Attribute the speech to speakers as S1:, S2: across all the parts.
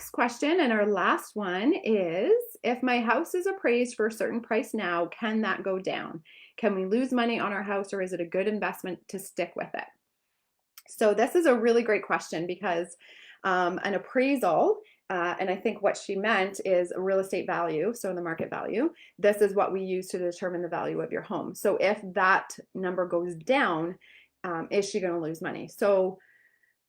S1: next question, and our last one, is if my house is appraised for a certain price now, can that go down? Can we lose money on our house, or is it a good investment to stick with it? So this is a really great question because an appraisal, and I think what she meant is a real estate value, so the market value. This is what we use to determine the value of your home. So if that number goes down, is she going to lose money? So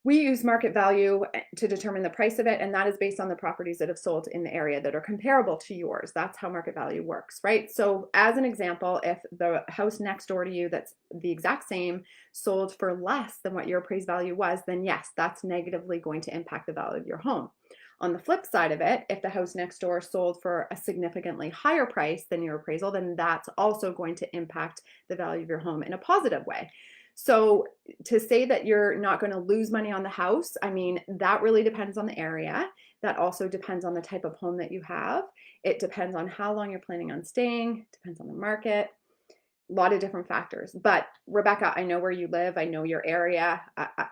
S1: we use market value to determine the price of it, and that is based on the properties that have sold in the area that are comparable to yours. That's how market value works, right? So as an example, if the house next door to you that's the exact same sold for less than what your appraised value was, then yes, that's negatively going to impact the value of your home. On the flip side of it, if the house next door sold for a significantly higher price than your appraisal, then that's also going to impact the value of your home in a positive way. So to say that you're not going to lose money on the house, I mean, that really depends on the area. That also depends on the type of home that you have. It depends on how long you're planning on staying, depends on the market, a lot of different factors. But Rebecca, I know where you live. I know your area.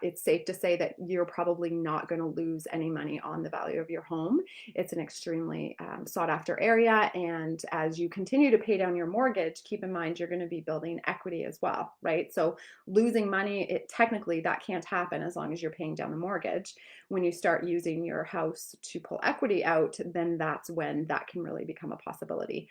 S1: It's safe to say that you're probably not going to lose any money on the value of your home. It's an extremely sought after area. And as you continue to pay down your mortgage, keep in mind, you're going to be building equity as well, right? So losing money, technically that can't happen as long as you're paying down the mortgage. When you start using your house to pull equity out, then that's when that can really become a possibility.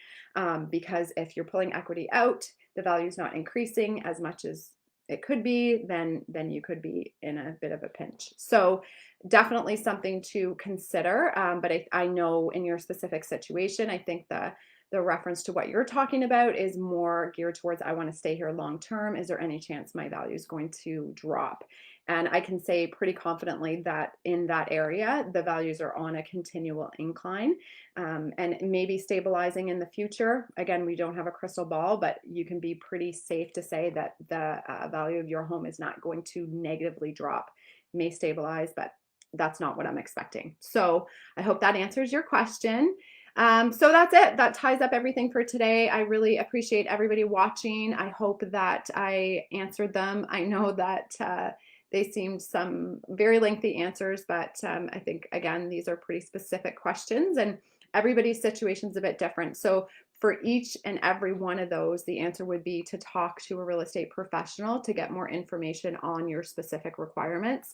S1: Because if you're pulling equity out, the value is not increasing as much as it could be, then you could be in a bit of a pinch. So definitely something to consider. But I know in your specific situation, I think the reference to what you're talking about is more geared towards, I want to stay here long term. Is there any chance my value is going to drop? And I can say pretty confidently that in that area, the values are on a continual incline, and maybe stabilizing in the future. Again, we don't have a crystal ball, but you can be pretty safe to say that the value of your home is not going to negatively drop. It may stabilize, but that's not what I'm expecting. So I hope that answers your question. So that's it. That ties up everything for today. I really appreciate everybody watching. I hope that I answered them. I know that they seemed some very lengthy answers, but I think, again, these are pretty specific questions and everybody's situation is a bit different. So for each and every one of those, the answer would be to talk to a real estate professional to get more information on your specific requirements.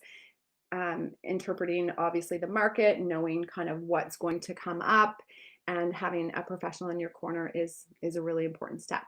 S1: Interpreting obviously the market, knowing kind of what's going to come up, and having a professional in your corner is a really important step.